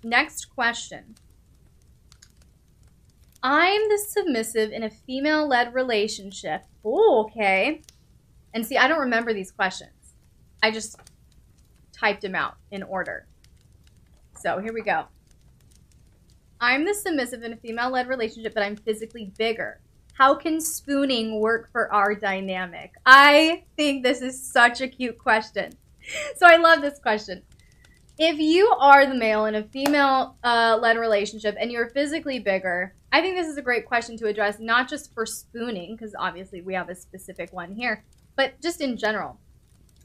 Next question. I'm the submissive in a female-led relationship. Oh, okay. And see, I don't remember these questions. I just typed them out in order. So here we go. I'm the submissive in a female-led relationship, but I'm physically bigger. How can spooning work for our dynamic? I think this is such a cute question. So I love this question. If you are the male in a female-led relationship and you're physically bigger, I think this is a great question to address, not just for spooning, because obviously we have a specific one here, but just in general.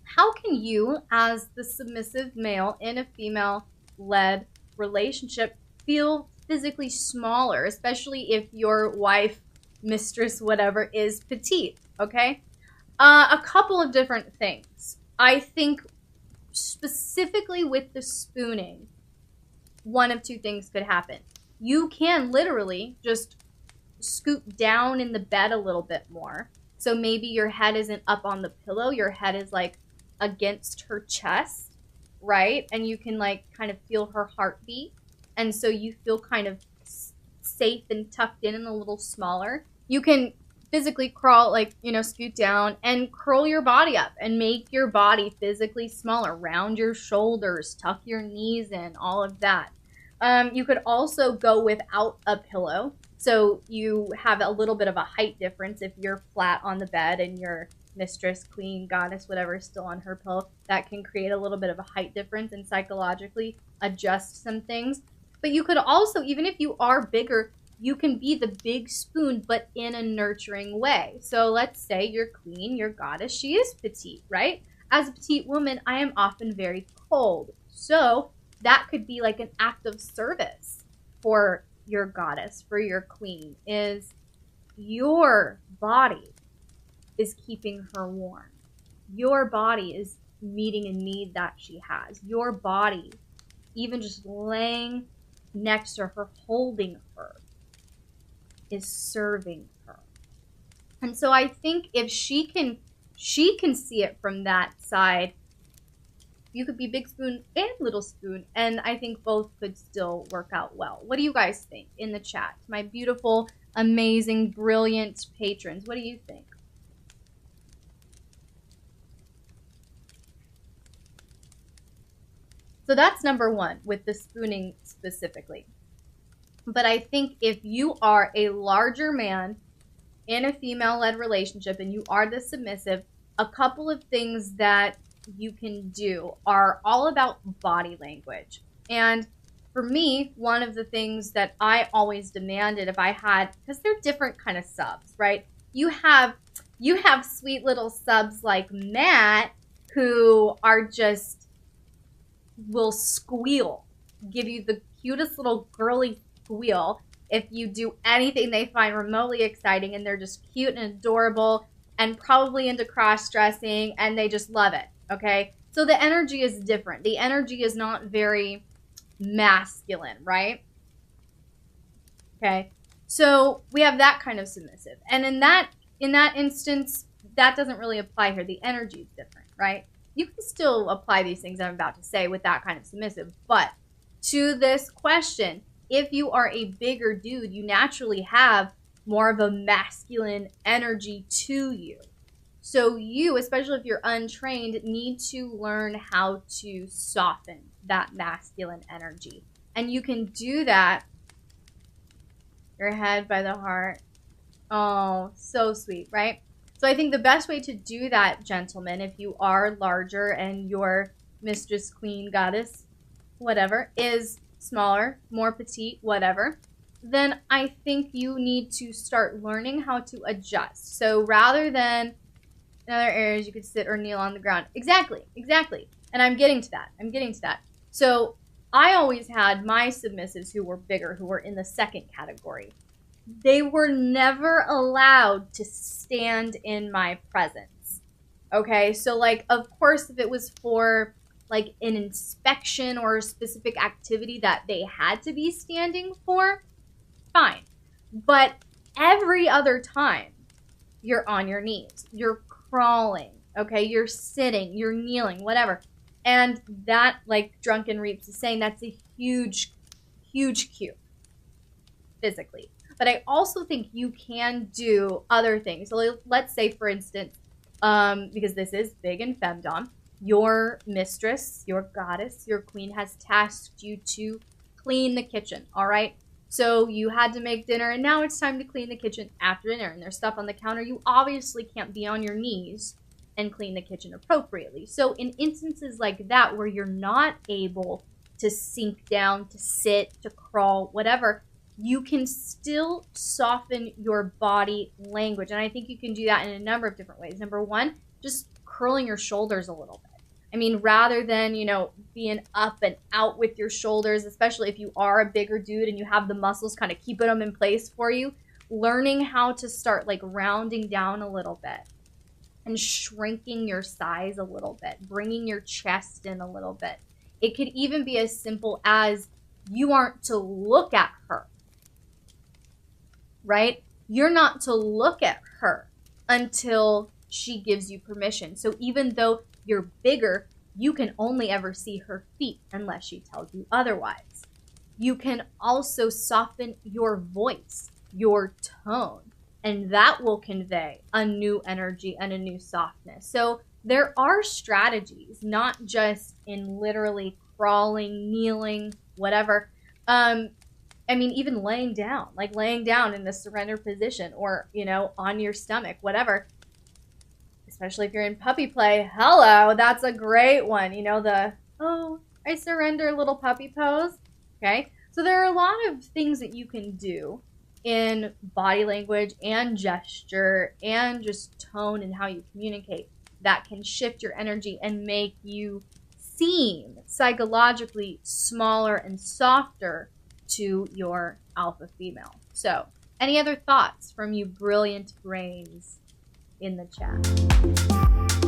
How can you, as the submissive male in a female-led relationship, feel physically smaller, especially if your wife, mistress, whatever, is petite, okay? A couple of different things. I think specifically with the spooning, one of two things could happen. You can literally just scoot down in the bed a little bit more. So maybe your head isn't up on the pillow, your head is like against her chest, right? And you can like kind of feel her heartbeat. And so you feel kind of safe and tucked in and a little smaller. You can physically crawl, like, you know, scoot down and curl your body up and make your body physically smaller. Round your shoulders, tuck your knees in, all of that. You could also go without a pillow. So you have a little bit of a height difference if you're flat on the bed and your mistress, queen, goddess, whatever is still on her pillow. That can create a little bit of a height difference and psychologically adjust some things. But you could also, even if you are bigger, you can be the big spoon, but in a nurturing way. So let's say your queen, your goddess, she is petite, right? As a petite woman, I am often very cold. So that could be like an act of service for your goddess, for your queen, is your body is keeping her warm. Your body is meeting a need that she has. Your body, even just laying next to her, holding her, is serving her. And so I think if she can see it from that side, you could be big spoon and little spoon, and I think both could still work out well. What do you guys think in the chat? My beautiful, amazing, brilliant patrons, what do you think? So that's number one with the spooning specifically. But I think if you are a larger man in a female-led relationship and you are the submissive, a couple of things that you can do are all about body language. And for me, one of the things that I always demanded if I had, because they're different kind of subs, right? You have sweet little subs like Matt who are just will squeal, give you the cutest little girly squeal if you do anything they find remotely exciting, and they're just cute and adorable and probably into cross-dressing and they just love it, okay? So the energy is different. The energy is not very masculine, right? Okay, so we have that kind of submissive. And in that instance, that doesn't really apply here. The energy is different, right? You can still apply these things I'm about to say with that kind of submissive, but to this question, if you are a bigger dude, you naturally have more of a masculine energy to you. So you, especially if you're untrained, need to learn how to soften that masculine energy. And you can do that. Your head by the heart. Oh, so sweet, right? So I think the best way to do that, gentlemen, if you are larger and your mistress, queen, goddess, whatever, is smaller, more petite, whatever, then I think you need to start learning how to adjust. So rather than in other areas, you could sit or kneel on the ground. Exactly. And I'm getting to that. So I always had my submissives who were bigger, who were in the second category. They were never allowed to stand in my presence. Okay, so like, of course, if it was for like an inspection or a specific activity that they had to be standing for, fine. But every other time, you're on your knees, you're crawling, okay, you're sitting, you're kneeling, whatever. And that, like Drunken Reaps is saying, that's a huge huge cue physically. But I also think you can do other things. So let's say, for instance, because this is big in FemDom, your mistress, your goddess, your queen has tasked you to clean the kitchen, all right? So you had to make dinner, and now it's time to clean the kitchen after dinner, and there's stuff on the counter. You obviously can't be on your knees and clean the kitchen appropriately. So in instances like that, where you're not able to sink down, to sit, to crawl, whatever, you can still soften your body language. And I think you can do that in a number of different ways. Number one, just curling your shoulders a little bit. I mean, rather than, being up and out with your shoulders, especially if you are a bigger dude and you have the muscles kind of keeping them in place for you, learning how to start like rounding down a little bit and shrinking your thighs a little bit, bringing your chest in a little bit. It could even be as simple as you aren't to look at her, right? You're not to look at her until she gives you permission. So even though you're bigger, you can only ever see her feet unless she tells you otherwise. You can also soften your voice, your tone, and that will convey a new energy and a new softness. So there are strategies, not just in literally crawling, kneeling, whatever. Even laying down in the surrender position, or, on your stomach, whatever. Especially if you're in puppy play. Hello, that's a great one. I surrender little puppy pose. Okay. So there are a lot of things that you can do in body language and gesture and just tone and how you communicate that can shift your energy and make you seem psychologically smaller and softer to your alpha female. So, any other thoughts from you brilliant brains in the chat?